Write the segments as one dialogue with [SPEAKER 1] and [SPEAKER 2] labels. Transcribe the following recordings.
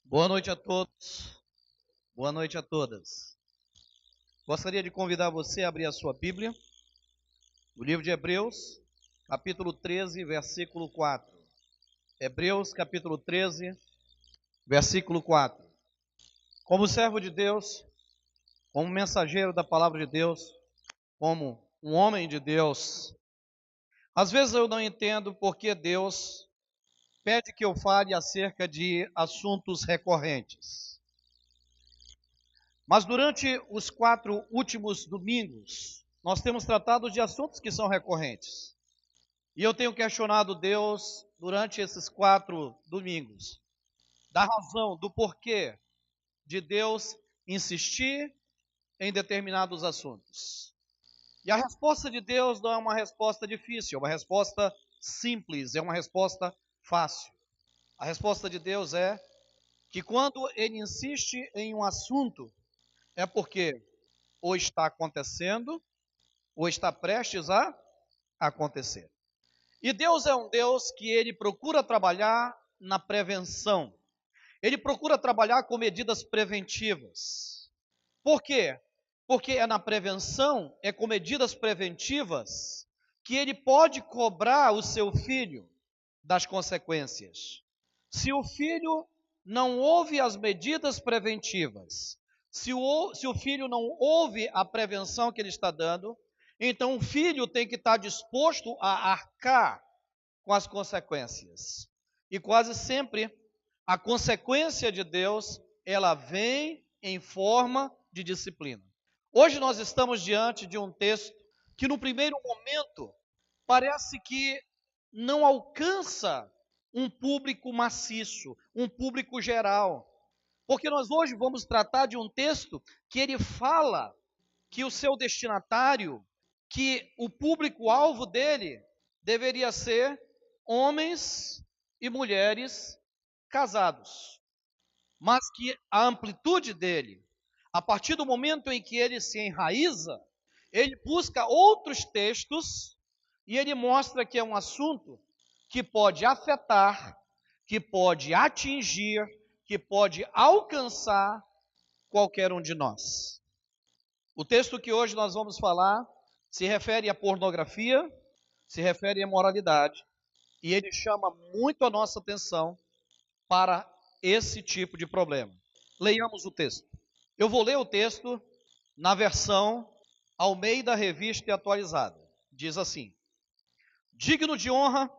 [SPEAKER 1] Boa noite a todos, boa noite a todas. Gostaria de convidar você a abrir a sua Bíblia, o livro de Hebreus, capítulo 13, versículo 4. Hebreus, capítulo 13, versículo 4. Como servo de Deus, como mensageiro da palavra de Deus, como um homem de Deus, às vezes eu não entendo porque Deus pede que eu fale acerca de assuntos recorrentes. Mas durante os 4 últimos domingos, nós temos tratado de assuntos que são recorrentes. E eu tenho questionado Deus durante esses 4 domingos, da razão, do porquê de Deus insistir em determinados assuntos. E a resposta de Deus não é uma resposta difícil, é uma resposta simples, é uma resposta fácil. A resposta de Deus é que quando Ele insiste em um assunto, é porque ou está acontecendo, ou está prestes a acontecer. E Deus é um Deus que Ele procura trabalhar na prevenção. Ele procura trabalhar com medidas preventivas. Por quê? Porque é na prevenção, é com medidas preventivas, que Ele pode cobrar o seu filho das consequências. Se o filho não ouve as medidas preventivas, se o filho não ouve a prevenção que ele está dando, então o filho tem que estar disposto a arcar com as consequências. E quase sempre a consequência de Deus, ela vem em forma de disciplina. Hoje nós estamos diante de um texto que no primeiro momento parece que não alcança um público maciço, um público geral. Porque nós hoje vamos tratar de um texto que ele fala que o seu destinatário, que o público-alvo dele deveria ser homens e mulheres casados. Mas que a amplitude dele, a partir do momento em que ele se enraiza, ele busca outros textos e ele mostra que é um assunto que pode afetar, que pode atingir, que pode alcançar qualquer um de nós. O texto que hoje nós vamos falar se refere à pornografia, se refere à moralidade, e ele chama muito a nossa atenção para esse tipo de problema. Leiamos o texto. Eu vou ler o texto na versão Almeida Revista e Atualizada. Diz assim: digno de honra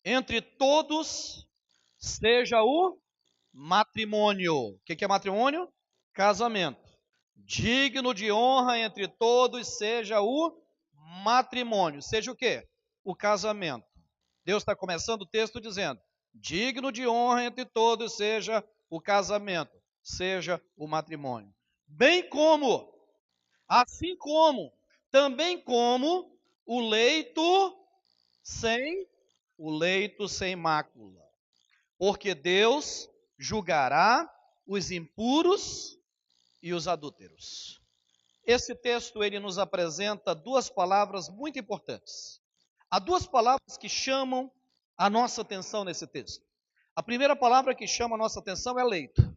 [SPEAKER 1] entre todos seja o matrimônio. O que é matrimônio? Casamento. Digno de honra entre todos seja o matrimônio. Seja o quê? O casamento. Deus está começando o texto dizendo: digno de honra entre todos seja o casamento, seja o matrimônio. Bem como, assim como, também como sem o leito sem mácula. Porque Deus julgará os impuros e os adúlteros. Esse texto ele nos apresenta duas palavras muito importantes. Há duas palavras que chamam a nossa atenção nesse texto. A primeira palavra que chama a nossa atenção é leito.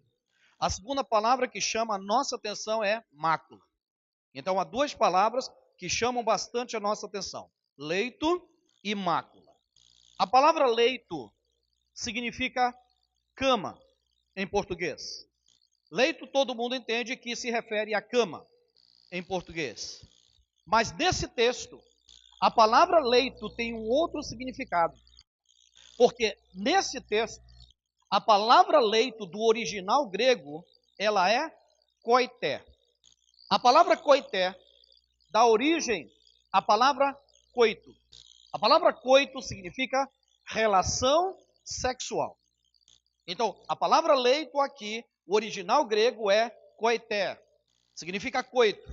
[SPEAKER 1] A segunda palavra que chama a nossa atenção é mácula. Então há duas palavras que chamam bastante a nossa atenção: leito e mácula. A palavra leito significa cama em português. Leito todo mundo entende que se refere à cama em português. Mas nesse texto, a palavra leito tem um outro significado. Porque nesse texto, a palavra leito do original grego, ela é koité. A palavra koité dá origem à palavra coito. A palavra coito significa relação sexual. Então, a palavra leito aqui, o original grego é koité. Significa coito.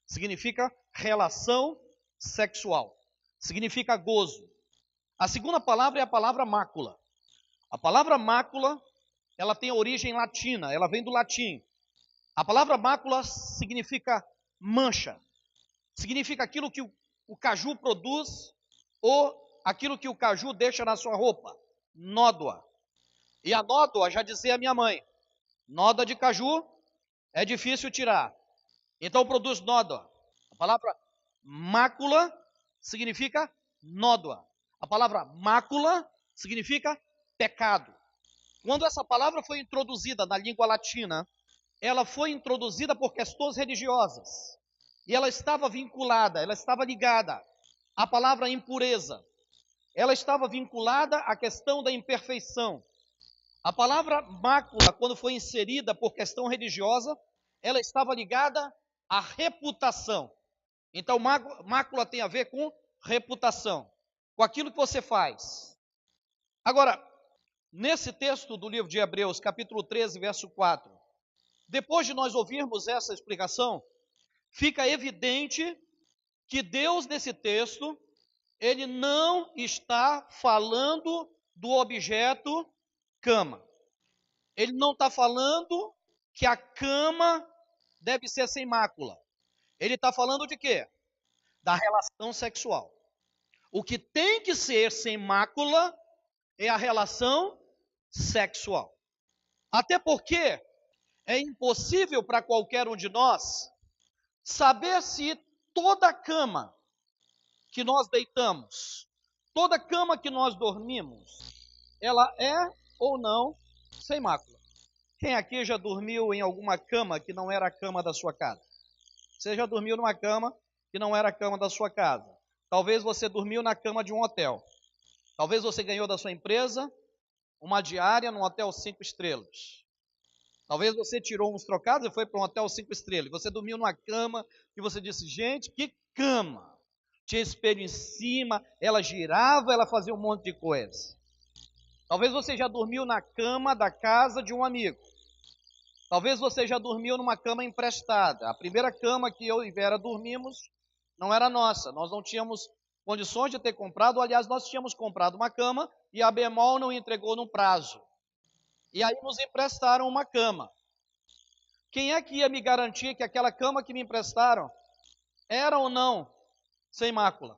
[SPEAKER 1] Significa relação sexual. Significa gozo. A segunda palavra é a palavra mácula. A palavra mácula, ela tem origem latina, ela vem do latim. A palavra mácula significa mancha. Significa aquilo que o caju produz ou aquilo que o caju deixa na sua roupa. Nódoa. E a nódoa, já dizia a minha mãe, Nódoa de caju é difícil tirar, então produz nódoa. A palavra mácula significa nódoa. A palavra mácula significa pecado. Quando essa palavra foi introduzida na língua latina, ela foi introduzida por questões religiosas. E ela estava vinculada, ela estava ligada à palavra impureza. Ela estava vinculada à questão da imperfeição. A palavra mácula, quando foi inserida por questão religiosa, ela estava ligada à reputação. Então, mácula tem a ver com reputação, com aquilo que você faz. Agora, nesse texto do livro de Hebreus, capítulo 13, verso 4, depois de nós ouvirmos essa explicação, fica evidente que Deus, nesse texto, ele não está falando do objeto cama. Ele não está falando que a cama deve ser sem mácula. Ele está falando de quê? Da relação sexual. O que tem que ser sem mácula é a relação sexual. Até porque é impossível para qualquer um de nós saber se toda cama que nós deitamos, toda cama que nós dormimos, ela é ou não sem mácula. Quem aqui já dormiu em alguma cama que não era a cama da sua casa? Você já dormiu numa cama que não era a cama da sua casa? Talvez você dormiu na cama de um hotel. Talvez você ganhou da sua empresa uma diária num hotel 5 estrelas. Talvez você tirou uns trocados e foi para um hotel 5 estrelas. Você dormiu numa cama e você disse, gente, que cama! Tinha espelho em cima, ela girava, ela fazia um monte de coisa. Talvez você já dormiu na cama da casa de um amigo. Talvez você já dormiu numa cama emprestada. A primeira cama que eu e Vera dormimos não era nossa. Nós não tínhamos condições de ter comprado. Aliás, nós tínhamos comprado uma cama e a Bemol não entregou no prazo. E aí nos emprestaram uma cama. Quem é que ia me garantir que aquela cama que me emprestaram era ou não sem mácula?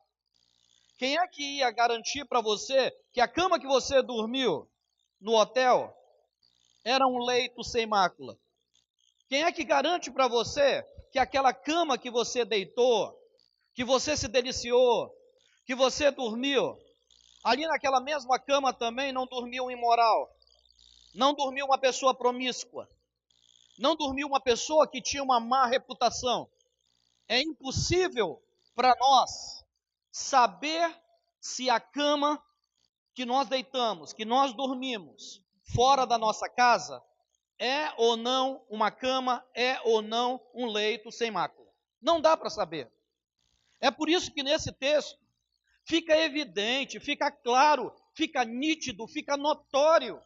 [SPEAKER 1] Quem é que ia garantir para você que a cama que você dormiu no hotel era um leito sem mácula? Quem é que garante para você que aquela cama que você deitou, que você se deliciou, que você dormiu, ali naquela mesma cama também não dormiu um imoral, não dormiu uma pessoa promíscua, não dormiu uma pessoa que tinha uma má reputação? É impossível para nós saber se a cama que nós deitamos, que nós dormimos fora da nossa casa, é ou não uma cama, é ou não um leito sem mácula. Não dá para saber. É por isso que nesse texto fica evidente, fica claro, fica nítido, fica notório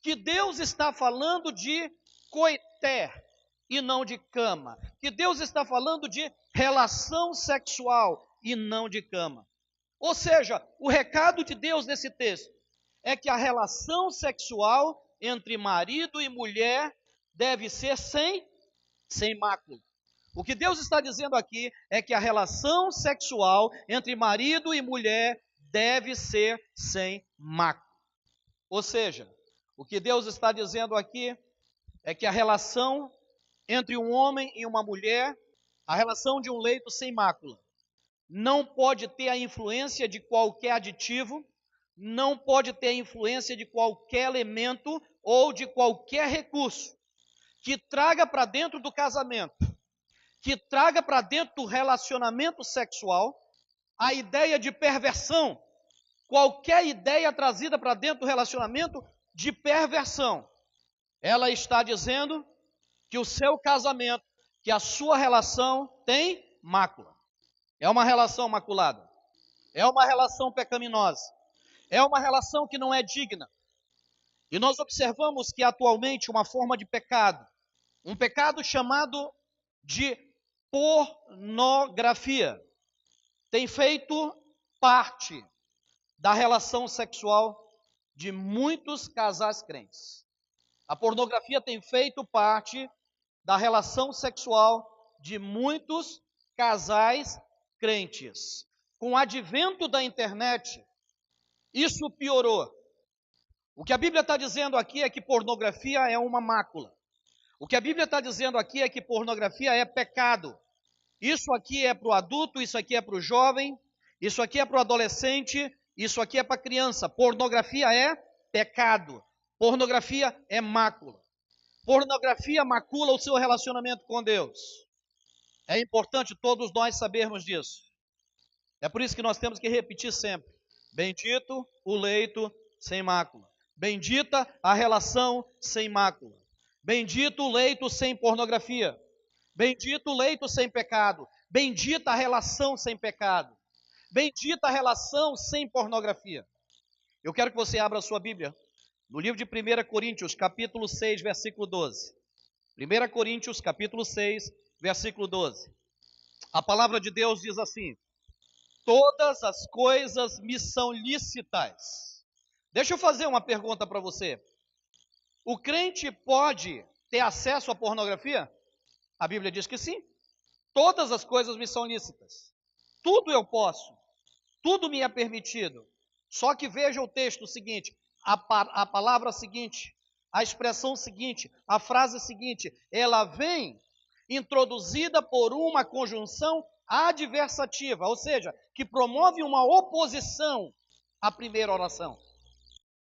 [SPEAKER 1] que Deus está falando de coité e não de cama. Que Deus está falando de relação sexual e não de cama. Ou seja, o recado de Deus nesse texto é que a relação sexual entre marido e mulher deve ser sem mácula. O que Deus está dizendo aqui é que a relação sexual entre marido e mulher deve ser sem mácula. Ou seja, o que Deus está dizendo aqui é que a relação entre um homem e uma mulher, a relação de um leito sem mácula, não pode ter a influência de qualquer aditivo, não pode ter a influência de qualquer elemento ou de qualquer recurso que traga para dentro do casamento, que traga para dentro do relacionamento sexual a ideia de perversão. Qualquer ideia trazida para dentro do relacionamento de perversão, ela está dizendo que o seu casamento, que a sua relação tem mácula. É uma relação maculada. É uma relação pecaminosa. É uma relação que não é digna. E nós observamos que atualmente uma forma de pecado, um pecado chamado de pornografia, tem feito parte da relação sexual de muitos casais crentes. A pornografia tem feito parte da relação sexual de muitos casais crentes. Com o advento da internet, isso piorou. O que a Bíblia está dizendo aqui é que pornografia é uma mácula. O que a Bíblia está dizendo aqui é que pornografia é pecado. Isso aqui é para o adulto, isso aqui é para o jovem, isso aqui é para o adolescente, isso aqui é para a criança. Pornografia é pecado. Pornografia é mácula. Pornografia macula o seu relacionamento com Deus. É importante todos nós sabermos disso. É por isso que nós temos que repetir sempre: bendito o leito sem mácula. Bendita a relação sem mácula. Bendito o leito sem pornografia. Bendito o leito sem pecado. Bendita a relação sem pecado. Bendita a relação sem pornografia. Eu quero que você abra a sua Bíblia no livro de 1 Coríntios, capítulo 6, versículo 12. 1 Coríntios, capítulo 6, versículo 12. A palavra de Deus diz assim: todas as coisas me são lícitas. Deixa eu fazer uma pergunta para você. O crente pode ter acesso à pornografia? A Bíblia diz que sim. Todas as coisas me são lícitas. Tudo eu posso. Tudo me é permitido. Só que veja o texto seguinte, a palavra seguinte, a expressão seguinte, a frase seguinte, ela vem introduzida por uma conjunção adversativa, ou seja, que promove uma oposição à primeira oração.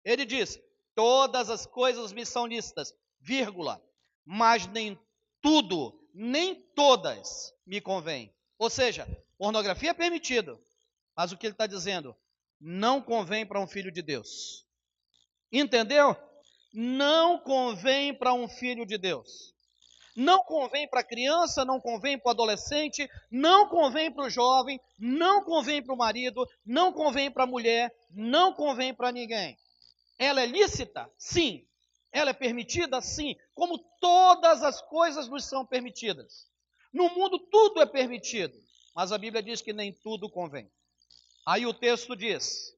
[SPEAKER 1] Ele diz: todas as coisas me são lícitas, vírgula, mas nem tudo, nem todas me convém. Ou seja, pornografia é permitido, mas o que ele está dizendo não convém para um filho de Deus. Entendeu? Não convém para um filho de Deus. Não convém para a criança, não convém para o adolescente, não convém para o jovem, não convém para o marido, não convém para a mulher, não convém para ninguém. Ela é lícita? Sim. Ela é permitida? Sim. Como todas as coisas nos são permitidas. No mundo tudo é permitido, mas a Bíblia diz que nem tudo convém. Aí o texto diz: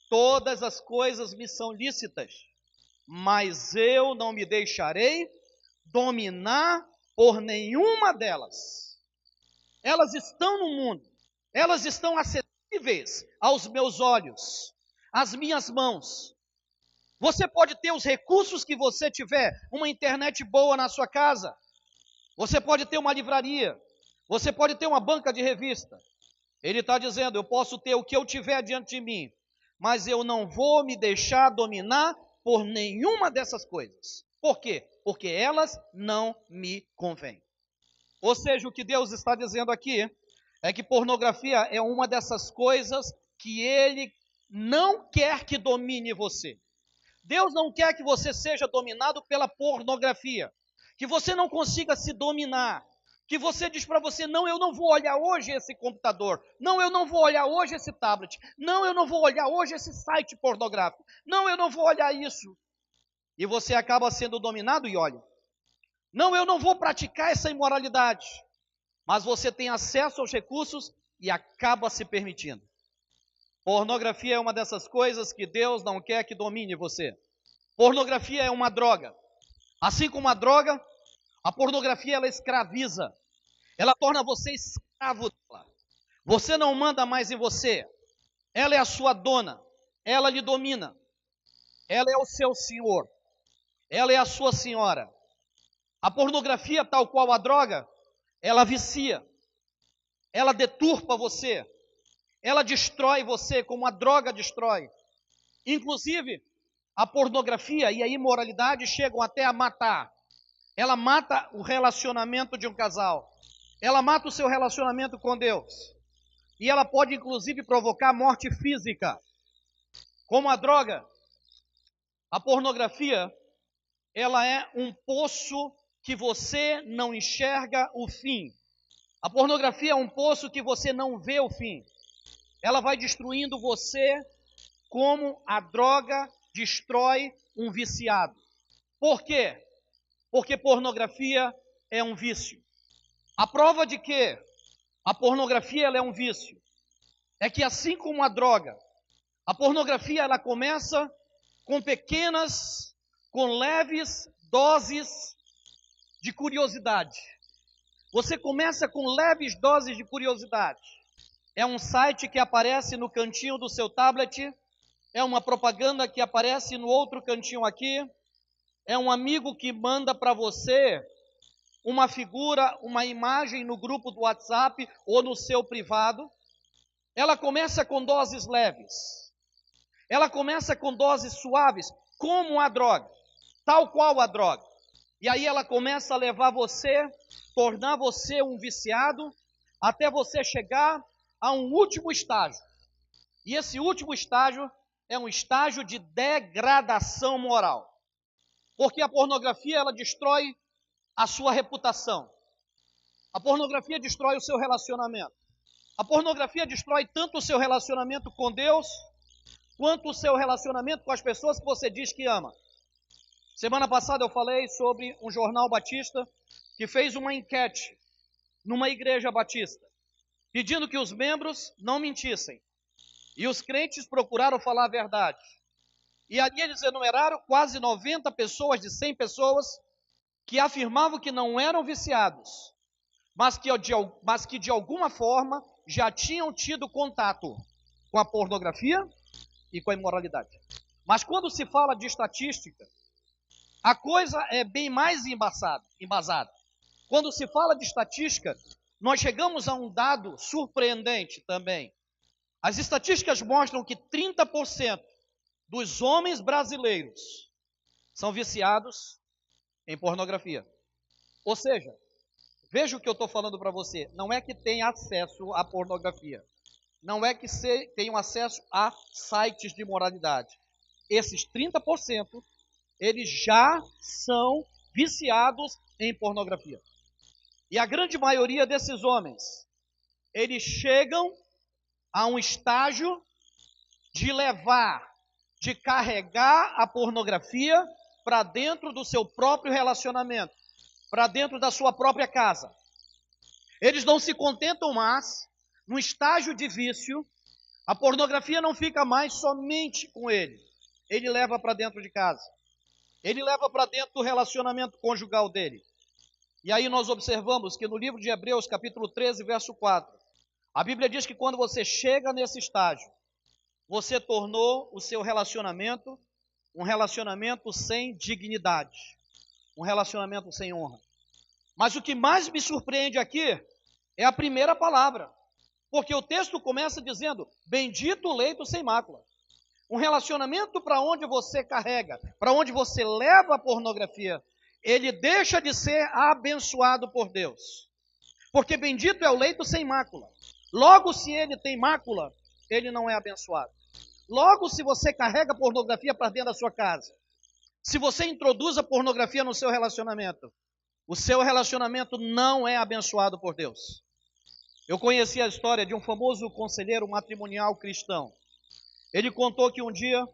[SPEAKER 1] todas as coisas me são lícitas, mas eu não me deixarei dominar por nenhuma delas. Elas estão no mundo, elas estão acessíveis aos meus olhos, às minhas mãos. Você pode ter os recursos que você tiver, uma internet boa na sua casa, você pode ter uma livraria, você pode ter uma banca de revista. Ele está dizendo: eu posso ter o que eu tiver diante de mim, mas eu não vou me deixar dominar por nenhuma dessas coisas. Por quê? Porque elas não me convêm. Ou seja, o que Deus está dizendo aqui é que pornografia é uma dessas coisas que Ele não quer que domine você. Deus não quer que você seja dominado pela pornografia, que você não consiga se dominar, que você diz para você: não, eu não vou olhar hoje esse computador, não, eu não vou olhar hoje esse tablet, não, eu não vou olhar hoje esse site pornográfico, não, eu não vou olhar isso. E você acaba sendo dominado e olha. Não, eu não vou praticar essa imoralidade, mas você tem acesso aos recursos e acaba se permitindo. Pornografia é uma dessas coisas que Deus não quer que domine você. Pornografia é uma droga. Assim como a droga, a pornografia ela escraviza. Ela torna você escravo dela. Você não manda mais em você. Ela é a sua dona. Ela lhe domina. Ela é o seu senhor. Ela é a sua senhora. A pornografia, tal qual a droga, ela vicia. Ela deturpa você. Ela destrói você como a droga destrói. Inclusive, a pornografia e a imoralidade chegam até a matar. Ela mata o relacionamento de um casal. Ela mata o seu relacionamento com Deus. E ela pode, inclusive, provocar morte física. Como a droga, a pornografia, ela é um poço que você não enxerga o fim. A pornografia é um poço que você não vê o fim. Ela vai destruindo você como a droga destrói um viciado. Por quê? Porque pornografia é um vício. A prova de que a pornografia ela é um vício é que, assim como a droga, a pornografia ela começa com leves doses de curiosidade. Você começa com leves doses de curiosidade. É um site que aparece no cantinho do seu tablet, é uma propaganda que aparece no outro cantinho aqui, é um amigo que manda para você uma figura, uma imagem no grupo do WhatsApp ou no seu privado, ela começa com doses leves. Ela começa com doses suaves, como a droga, tal qual a droga. E aí ela começa a levar você, tornar você um viciado, até você chegar a um último estágio. E esse último estágio é um estágio de degradação moral. Porque a pornografia, ela destrói a sua reputação. A pornografia destrói o seu relacionamento. A pornografia destrói tanto o seu relacionamento com Deus, quanto o seu relacionamento com as pessoas que você diz que ama. Semana passada eu falei sobre um jornal batista que fez uma enquete numa igreja batista, pedindo que os membros não mentissem. E os crentes procuraram falar a verdade. E ali eles enumeraram quase 90 pessoas de 100 pessoas que afirmavam que não eram viciados, mas que de alguma forma já tinham tido contato com a pornografia e com a imoralidade. Mas quando se fala de estatística, a coisa é bem mais embasada. Quando se fala de estatística, nós chegamos a um dado surpreendente também. As estatísticas mostram que 30% dos homens brasileiros são viciados em pornografia. Ou seja, veja o que eu estou falando para você. Não é que tem acesso à pornografia. Não é que tenham acesso a sites de moralidade. Esses 30%, eles já são viciados em pornografia. E a grande maioria desses homens, eles chegam a um estágio de carregar a pornografia para dentro do seu próprio relacionamento, para dentro da sua própria casa. Eles não se contentam mais no estágio de vício. A pornografia não fica mais somente com ele. Ele leva para dentro de casa. Ele leva para dentro do relacionamento conjugal dele. E aí nós observamos que no livro de Hebreus, capítulo 13, verso 4, a Bíblia diz que quando você chega nesse estágio, você tornou o seu relacionamento um relacionamento sem dignidade, um relacionamento sem honra. Mas o que mais me surpreende aqui é a primeira palavra, porque o texto começa dizendo, bendito o leito sem mácula. Um relacionamento para onde você carrega, para onde você leva a pornografia, ele deixa de ser abençoado por Deus. Porque bendito é o leito sem mácula. Logo, se ele tem mácula, ele não é abençoado. Logo, se você carrega pornografia para dentro da sua casa, se você introduz a pornografia no seu relacionamento, o seu relacionamento não é abençoado por Deus. Eu conheci a história de um famoso conselheiro matrimonial cristão. Ele contou que um dia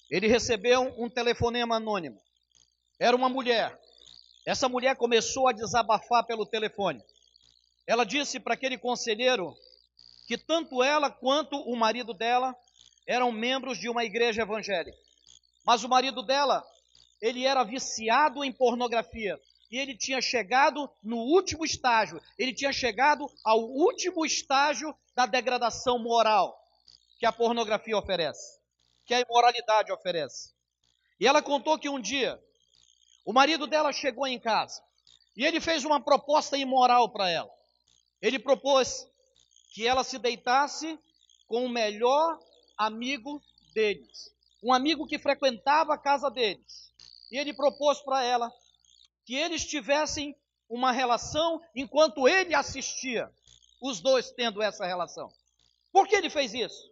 [SPEAKER 1] ele recebeu um telefonema anônimo. Era uma mulher. Essa mulher começou a desabafar pelo telefone. Ela disse para aquele conselheiro que tanto ela quanto o marido dela eram membros de uma igreja evangélica. Mas o marido dela, ele era viciado em pornografia. E ele tinha chegado no último estágio. Ele tinha chegado ao último estágio da degradação moral que a pornografia oferece, que a imoralidade oferece. E ela contou que um dia, o marido dela chegou em casa e ele fez uma proposta imoral para ela. Ele propôs que ela se deitasse com o melhor amigo deles, um amigo que frequentava a casa deles. E ele propôs para ela que eles tivessem uma relação enquanto ele assistia, os dois tendo essa relação. Por que ele fez isso?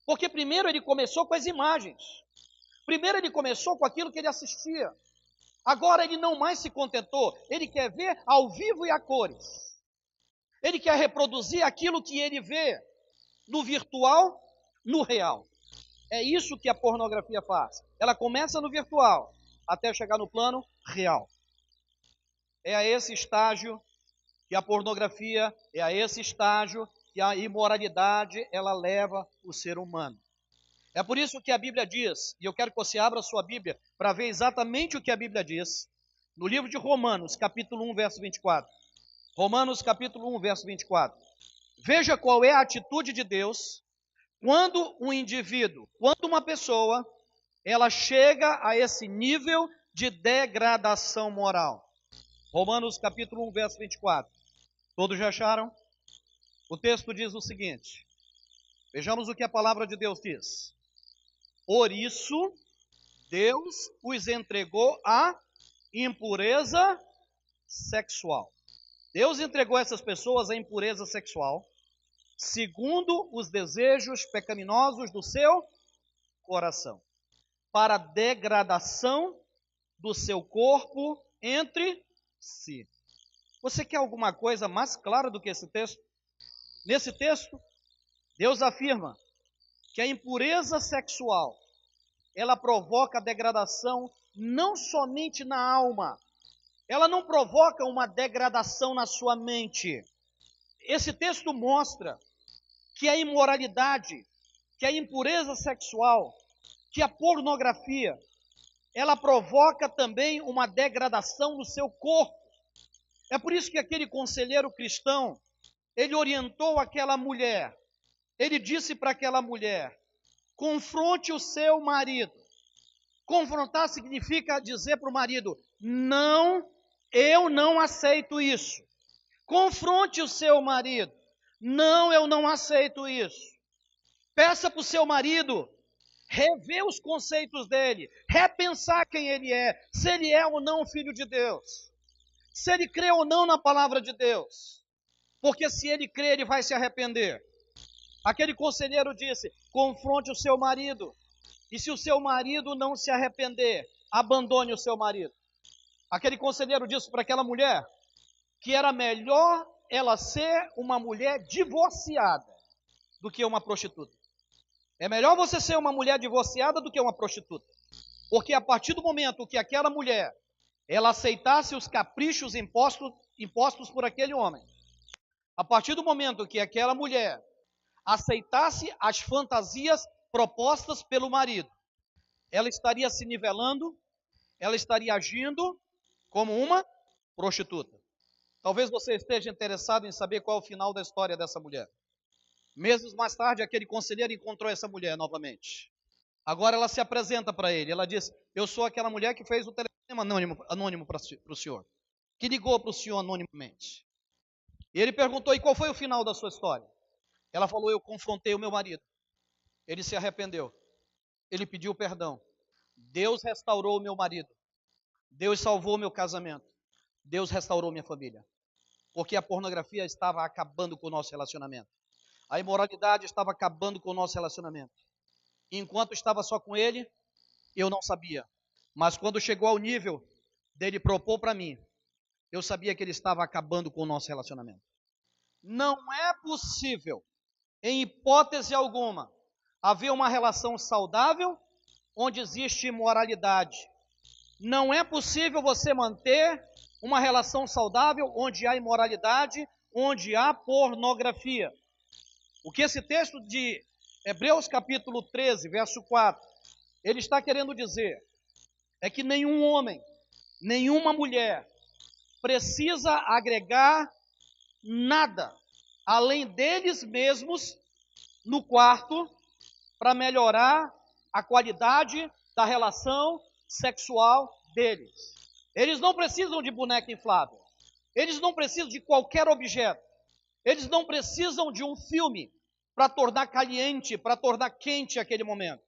[SPEAKER 1] Porque primeiro ele começou com as imagens. Primeiro ele começou com aquilo que ele assistia. Agora ele não mais se contentou. Ele quer ver ao vivo e a cores. Ele quer reproduzir aquilo que ele vê no virtual, no real. É isso que a pornografia faz. Ela começa no virtual até chegar no plano real. É a esse estágio que a pornografia, é a esse estágio que a imoralidade, ela leva o ser humano. É por isso que a Bíblia diz, e eu quero que você abra a sua Bíblia para ver exatamente o que a Bíblia diz, no livro de Romanos, capítulo 1, verso 24. Romanos, capítulo 1, verso 24. Veja qual é a atitude de Deus quando um indivíduo, quando uma pessoa, ela chega a esse nível de degradação moral. Romanos capítulo 1, verso 24. Todos já acharam? O texto diz o seguinte. Vejamos o que a palavra de Deus diz. Por isso, Deus os entregou à impureza sexual. Deus entregou essas pessoas à impureza sexual, segundo os desejos pecaminosos do seu coração, para a degradação do seu corpo entre si. Você quer alguma coisa mais clara do que esse texto? Nesse texto, Deus afirma que a impureza sexual, ela provoca degradação não somente na alma, ela não provoca uma degradação na sua mente. Esse texto mostra que a imoralidade, que a impureza sexual, que a pornografia, ela provoca também uma degradação no seu corpo. É por isso que aquele conselheiro cristão, ele orientou aquela mulher, ele disse para aquela mulher, confronte o seu marido. Confrontar significa dizer para o marido, não, eu não aceito isso. Confronte o seu marido, não, eu não aceito isso. Peça para o seu marido rever os conceitos dele, repensar quem ele é, se ele é ou não filho de Deus, se ele crê ou não na palavra de Deus, porque se ele crê, ele vai se arrepender. Aquele conselheiro disse, confronte o seu marido, e se o seu marido não se arrepender, abandone o seu marido. Aquele conselheiro disse para aquela mulher, que era melhor ela ser uma mulher divorciada, do que uma prostituta. É melhor você ser uma mulher divorciada do que uma prostituta. Porque a partir do momento que aquela mulher, ela aceitasse os caprichos impostos por aquele homem, a partir do momento que aquela mulher aceitasse as fantasias propostas pelo marido, ela estaria se nivelando, ela estaria agindo como uma prostituta. Talvez você esteja interessado em saber qual é o final da história dessa mulher. Meses mais tarde, aquele conselheiro encontrou essa mulher novamente. Agora ela se apresenta para ele. Ela diz, eu sou aquela mulher que fez o telefonema anônimo para o senhor. Que ligou para o senhor anonimamente. E ele perguntou, e qual foi o final da sua história? Ela falou, eu confrontei o meu marido. Ele se arrependeu. Ele pediu perdão. Deus restaurou o meu marido. Deus salvou o meu casamento. Deus restaurou minha família. Porque a pornografia estava acabando com o nosso relacionamento. A imoralidade estava acabando com o nosso relacionamento. Enquanto estava só com ele, eu não sabia. Mas quando chegou ao nível dele propor para mim, eu sabia que ele estava acabando com o nosso relacionamento. Não é possível, em hipótese alguma, haver uma relação saudável onde existe imoralidade. Não é possível você manter uma relação saudável onde há imoralidade, onde há pornografia. O que esse texto de Hebreus capítulo 13, verso 4, ele está querendo dizer é que nenhum homem, nenhuma mulher precisa agregar nada além deles mesmos no quarto para melhorar a qualidade da relação sexual deles. Eles não precisam de boneca inflável. Eles não precisam de qualquer objeto. Eles não precisam de um filme para tornar caliente, para tornar quente aquele momento.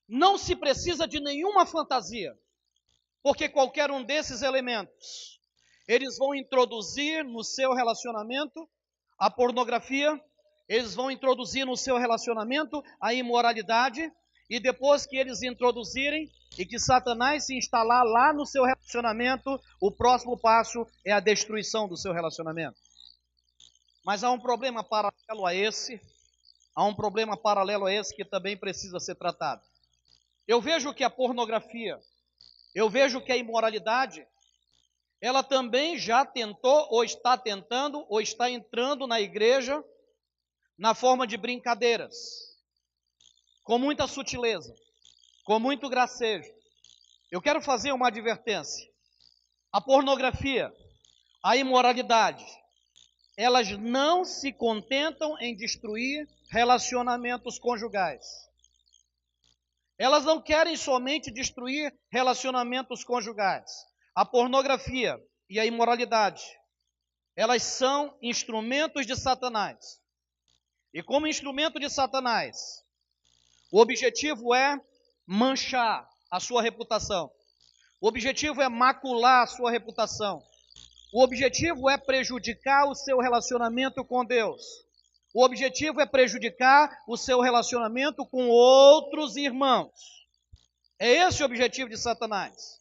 [SPEAKER 1] Não se precisa de nenhuma fantasia, porque qualquer um desses elementos, eles vão introduzir no seu relacionamento a pornografia, eles vão introduzir no seu relacionamento a imoralidade, e depois que eles introduzirem e que Satanás se instalar lá no seu relacionamento, o próximo passo é a destruição do seu relacionamento. Mas há um problema paralelo a esse, que também precisa ser tratado. Eu vejo que a pornografia, eu vejo que a imoralidade, ela também já tentou, ou está tentando, ou está entrando na igreja, na forma de brincadeiras, com muita sutileza, com muito gracejo. Eu quero fazer uma advertência. A pornografia, a imoralidade, elas não se contentam em destruir relacionamentos conjugais. Elas não querem somente destruir relacionamentos conjugais. A pornografia e a imoralidade, elas são instrumentos de Satanás. E como instrumento de Satanás, o objetivo é manchar a sua reputação. O objetivo é macular a sua reputação. O objetivo é prejudicar o seu relacionamento com Deus. O objetivo é prejudicar o seu relacionamento com outros irmãos. É esse o objetivo de Satanás.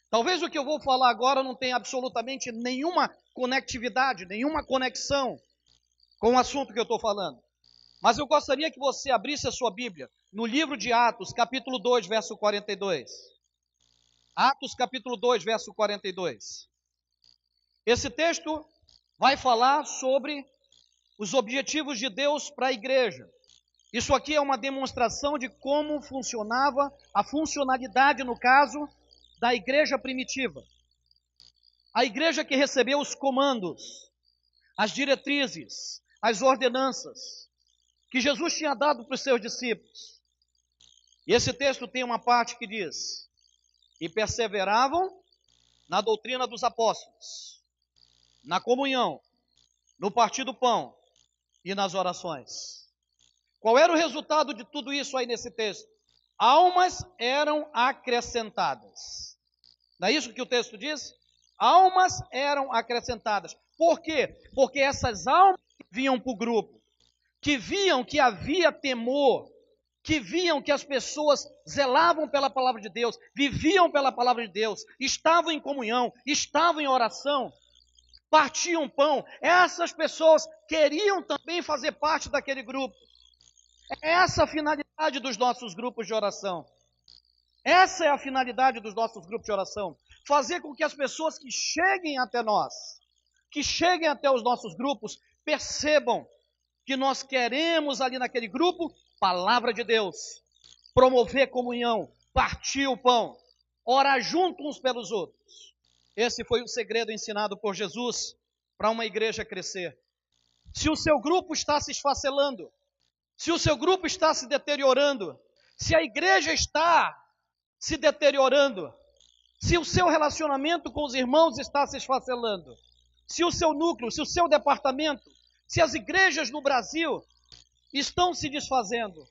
[SPEAKER 1] Talvez o que eu vou falar agora não tenha absolutamente nenhuma conectividade, nenhuma conexão com o assunto que eu estou falando. Mas eu gostaria que você abrisse a sua Bíblia no livro de Atos, capítulo 2, verso 42. Atos, capítulo 2, verso 42. Esse texto vai falar sobre os objetivos de Deus para a igreja. Isso aqui é uma demonstração de como funcionava a funcionalidade, no caso, da igreja primitiva. A igreja que recebeu os comandos, as diretrizes, as ordenanças que Jesus tinha dado para os seus discípulos. E esse texto tem uma parte que diz: e perseveravam na doutrina dos apóstolos, na comunhão, no partir do pão e nas orações. Qual era o resultado de tudo isso aí nesse texto? Almas eram acrescentadas. Não é isso que o texto diz? Almas eram acrescentadas. Por quê? Porque essas almas que vinham para o grupo, que viam que havia temor, que viam que as pessoas zelavam pela palavra de Deus, viviam pela palavra de Deus, estavam em comunhão, estavam em oração, partiam pão, essas pessoas queriam também fazer parte daquele grupo. É essa a finalidade dos nossos grupos de oração. Essa é a finalidade dos nossos grupos de oração. Fazer com que as pessoas que cheguem até nós, que cheguem até os nossos grupos, percebam que nós queremos ali naquele grupo palavra de Deus, promover comunhão, partir o pão, orar juntos uns pelos outros. Esse foi o segredo ensinado por Jesus para uma igreja crescer. Se o seu grupo está se esfacelando, se o seu grupo está se deteriorando, se a igreja está se deteriorando, se o seu relacionamento com os irmãos está se esfacelando, se o seu núcleo, se o seu departamento, se as igrejas no Brasil estão se desfazendo,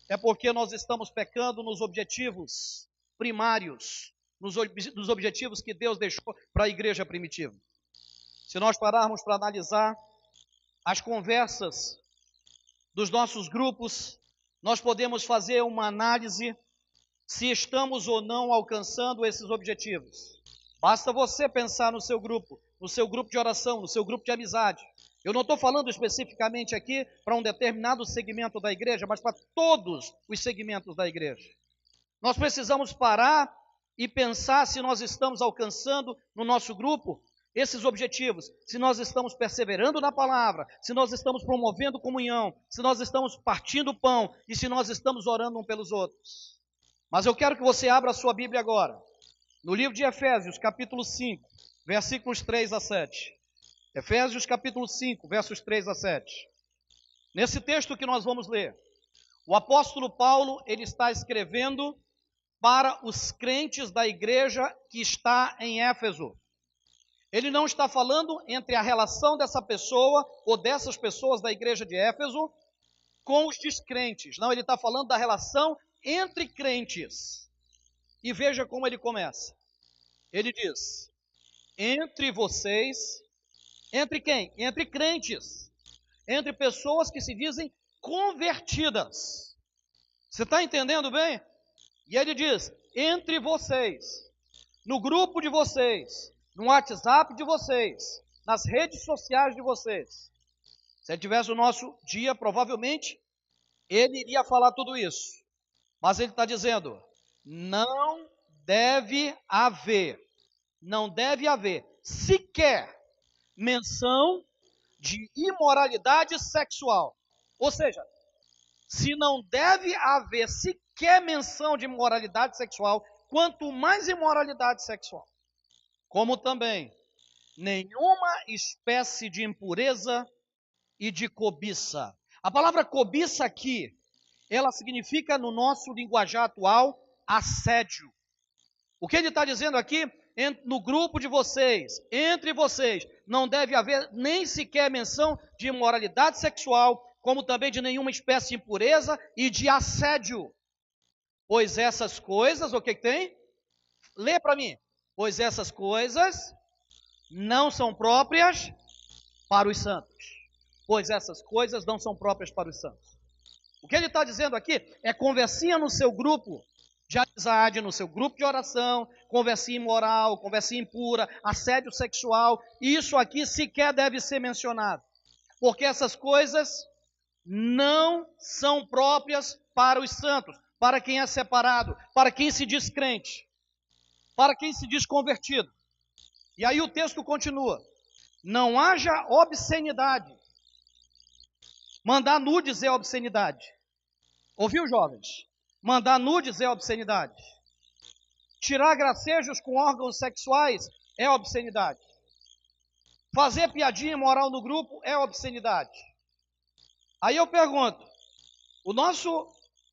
[SPEAKER 1] é porque nós estamos pecando nos objetivos primários, nos objetivos que Deus deixou para a igreja primitiva. Se nós pararmos para analisar as conversas dos nossos grupos, nós podemos fazer uma análise se estamos ou não alcançando esses objetivos. Basta você pensar no seu grupo de oração, no seu grupo de amizade. Eu não estou falando especificamente aqui para um determinado segmento da igreja, mas para todos os segmentos da igreja. Nós precisamos parar e pensar se nós estamos alcançando no nosso grupo esses objetivos, se nós estamos perseverando na palavra, se nós estamos promovendo comunhão, se nós estamos partindo o pão e se nós estamos orando uns pelos outros. Mas eu quero que você abra a sua Bíblia agora, no livro de Efésios, capítulo 5, versículos 3 a 7. Efésios, capítulo 5, versos 3 a 7. Nesse texto que nós vamos ler, o apóstolo Paulo, ele está escrevendo para os crentes da igreja que está em Éfeso. Ele não está falando entre a relação dessa pessoa ou dessas pessoas da igreja de Éfeso com os descrentes. Não, ele está falando da relação entre crentes. E veja como ele começa. Ele diz: entre vocês, entre quem? Entre crentes. Entre pessoas que se dizem convertidas. Você está entendendo bem? E ele diz: entre vocês, no grupo de vocês, no WhatsApp de vocês, nas redes sociais de vocês. Se ele tivesse o nosso dia, provavelmente, ele iria falar tudo isso. Mas ele está dizendo, não deve haver sequer menção de imoralidade sexual. Ou seja, se não deve haver sequer menção de imoralidade sexual, quanto mais imoralidade sexual. Como também nenhuma espécie de impureza e de cobiça. A palavra cobiça aqui, ela significa no nosso linguajar atual, assédio. O que ele está dizendo aqui no grupo de vocês, entre vocês, não deve haver nem sequer menção de imoralidade sexual, como também de nenhuma espécie de impureza e de assédio. Pois essas coisas, o que tem? Lê para mim. Pois essas coisas não são próprias para os santos. Pois essas coisas não são próprias para os santos. O que ele está dizendo aqui é conversinha no seu grupo de amizade, no seu grupo de oração, conversinha imoral, conversinha impura, assédio sexual. Isso aqui sequer deve ser mencionado. Porque essas coisas não são próprias para os santos, para quem é separado, para quem se diz crente, para quem se diz convertido. E aí o texto continua. Não haja obscenidade. Mandar nudes é obscenidade. Ouviu, jovens? Mandar nudes é obscenidade. Tirar gracejos com órgãos sexuais é obscenidade. Fazer piadinha imoral no grupo é obscenidade. Aí eu pergunto, o nosso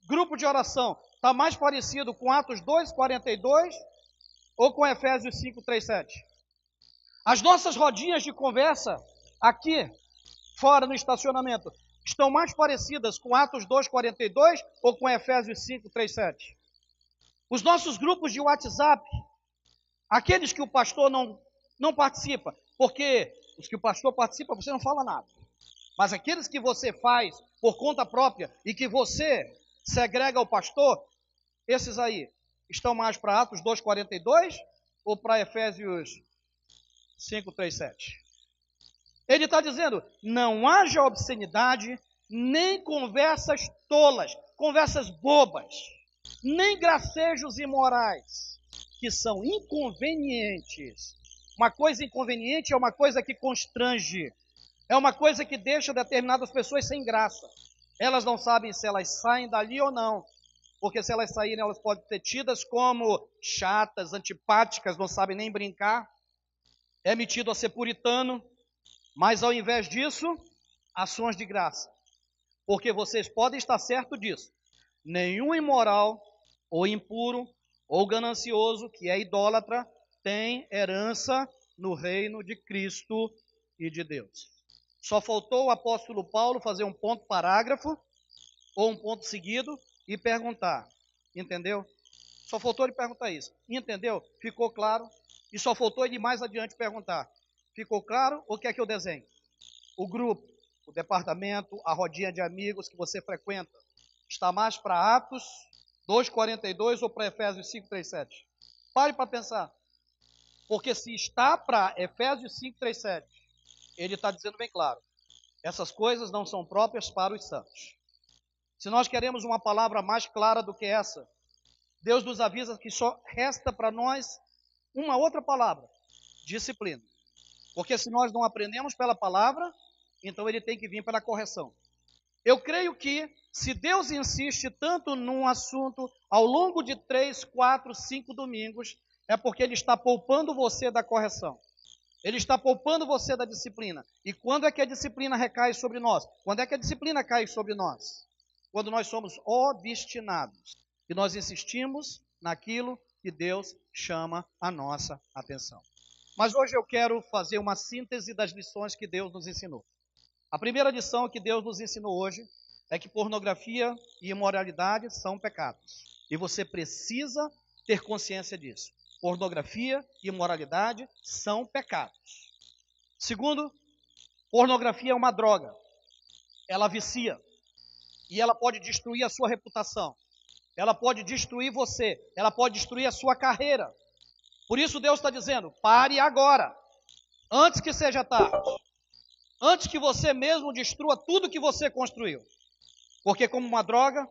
[SPEAKER 1] grupo de oração está mais parecido com Atos 2:42 ou com Efésios 5:3-7? As nossas rodinhas de conversa aqui, fora no estacionamento, estão mais parecidas com Atos 2:42 ou com Efésios 5:3-7? Os nossos grupos de WhatsApp, aqueles que o pastor não participa, porque os que o pastor participa, você não fala nada. Mas aqueles que você faz por conta própria e que você segrega ao pastor, esses aí estão mais para Atos 2:42 ou para Efésios 5:3-7? Ele está dizendo, não haja obscenidade, nem conversas tolas, conversas bobas, nem gracejos imorais, que são inconvenientes. Uma coisa inconveniente é uma coisa que constrange, é uma coisa que deixa determinadas pessoas sem graça. Elas não sabem se elas saem dali ou não, porque se elas saírem, elas podem ser tidas como chatas, antipáticas, não sabem nem brincar. É metido a ser puritano, mas ao invés disso, ações de graça. Porque vocês podem estar certos disso. Nenhum imoral, ou impuro, ou ganancioso, que é idólatra, tem herança no reino de Cristo e de Deus. Só faltou o apóstolo Paulo fazer um ponto parágrafo, ou um ponto seguido, e perguntar. Entendeu? Só faltou ele perguntar isso. Entendeu? Ficou claro? E só faltou ele mais adiante perguntar. Ficou claro? Ou quer que eu desenhe? O grupo, o departamento, a rodinha de amigos que você frequenta, está mais para Atos 2:42 ou para Efésios 5:3-7? Pare para pensar. Porque se está para Efésios 5:3-7, ele está dizendo bem claro, essas coisas não são próprias para os santos. Se nós queremos uma palavra mais clara do que essa, Deus nos avisa que só resta para nós uma outra palavra, disciplina. Porque se nós não aprendemos pela palavra, então ele tem que vir pela correção. Eu creio que se Deus insiste tanto num assunto ao longo de 3, 4, 5 domingos, é porque ele está poupando você da correção. Ele está poupando você da disciplina. E quando é que a disciplina recai sobre nós? Quando é que a disciplina cai sobre nós? Quando nós somos obstinados. E nós insistimos naquilo que Deus chama a nossa atenção. Mas hoje eu quero fazer uma síntese das lições que Deus nos ensinou. A primeira lição que Deus nos ensinou hoje é que pornografia e imoralidade são pecados. E você precisa ter consciência disso. Pornografia e imoralidade são pecados. Segundo, pornografia é uma droga. Ela vicia. E ela pode destruir a sua reputação. Ela pode destruir você. Ela pode destruir a sua carreira. Por isso Deus está dizendo, pare agora. Antes que seja tarde. Antes que você mesmo destrua tudo que você construiu. Porque como uma droga,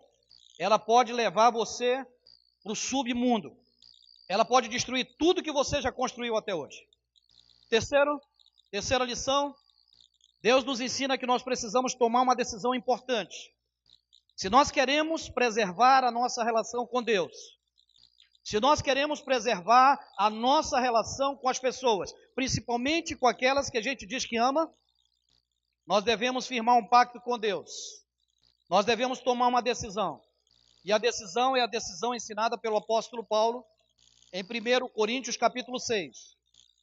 [SPEAKER 1] ela pode levar você para o submundo. Ela pode destruir tudo que você já construiu até hoje. Terceira lição, Deus nos ensina que nós precisamos tomar uma decisão importante. Se nós queremos preservar a nossa relação com Deus, se nós queremos preservar a nossa relação com as pessoas, principalmente com aquelas que a gente diz que ama, nós devemos firmar um pacto com Deus. Nós devemos tomar uma decisão. E a decisão é a decisão ensinada pelo apóstolo Paulo em 1 Coríntios capítulo 6,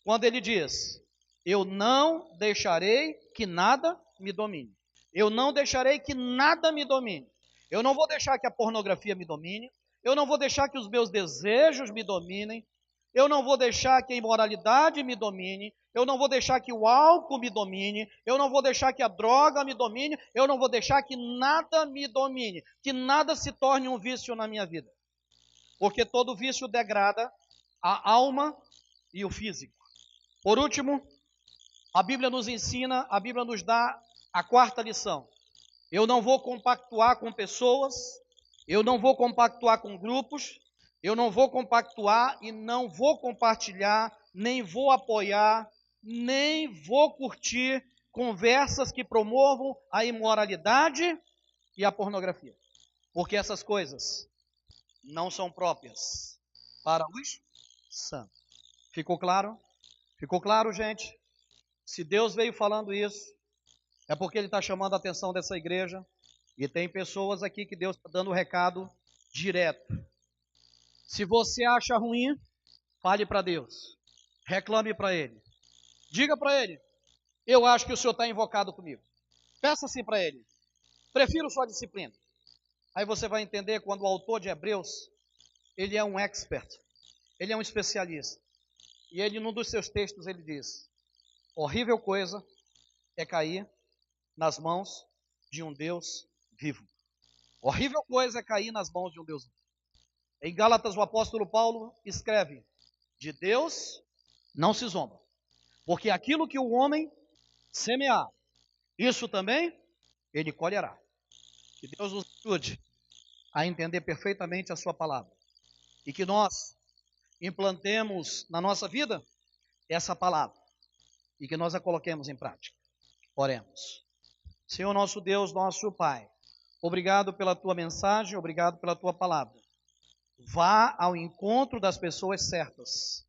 [SPEAKER 1] quando ele diz: eu não deixarei que nada me domine. Eu não deixarei que nada me domine. Eu não vou deixar que a pornografia me domine. Eu não vou deixar que os meus desejos me dominem. Eu não vou deixar que a imoralidade me domine. Eu não vou deixar que o álcool me domine. Eu não vou deixar que a droga me domine. Eu não vou deixar que nada me domine. Que nada se torne um vício na minha vida. Porque todo vício degrada a alma e o físico. Por último, a Bíblia nos ensina, a Bíblia nos dá a quarta lição. Eu não vou compactuar com pessoas, eu não vou compactuar com grupos, eu não vou compactuar e não vou compartilhar, nem vou apoiar, nem vou curtir conversas que promovam a imoralidade e a pornografia. Porque essas coisas não são próprias para os santos. Ficou claro? Ficou claro, gente? Se Deus veio falando isso, é porque Ele está chamando a atenção dessa igreja. E tem pessoas aqui que Deus está dando o recado direto. Se você acha ruim, fale para Deus. Reclame para Ele. Diga para Ele: eu acho que o Senhor está invocado comigo. Peça assim para Ele: prefiro sua disciplina. Aí você vai entender quando o autor de Hebreus, ele é um expert, ele é um especialista. E ele, num dos seus textos, ele diz: horrível coisa é cair nas mãos de um Deus vivo. Horrível coisa é cair nas mãos de um Deus vivo. Em Gálatas, o apóstolo Paulo escreve: de Deus não se zomba, porque aquilo que o homem semear, isso também ele colherá. Que Deus nos ajude a entender perfeitamente a sua palavra e que nós implantemos na nossa vida essa palavra e que nós a coloquemos em prática. Oremos. Senhor nosso Deus, nosso Pai, obrigado pela tua mensagem, obrigado pela tua palavra. Vá ao encontro das pessoas certas.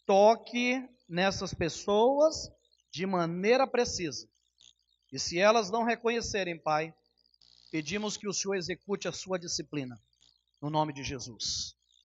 [SPEAKER 1] Toque nessas pessoas de maneira precisa. E se elas não reconhecerem, Pai, pedimos que o Senhor execute a sua disciplina. No nome de Jesus.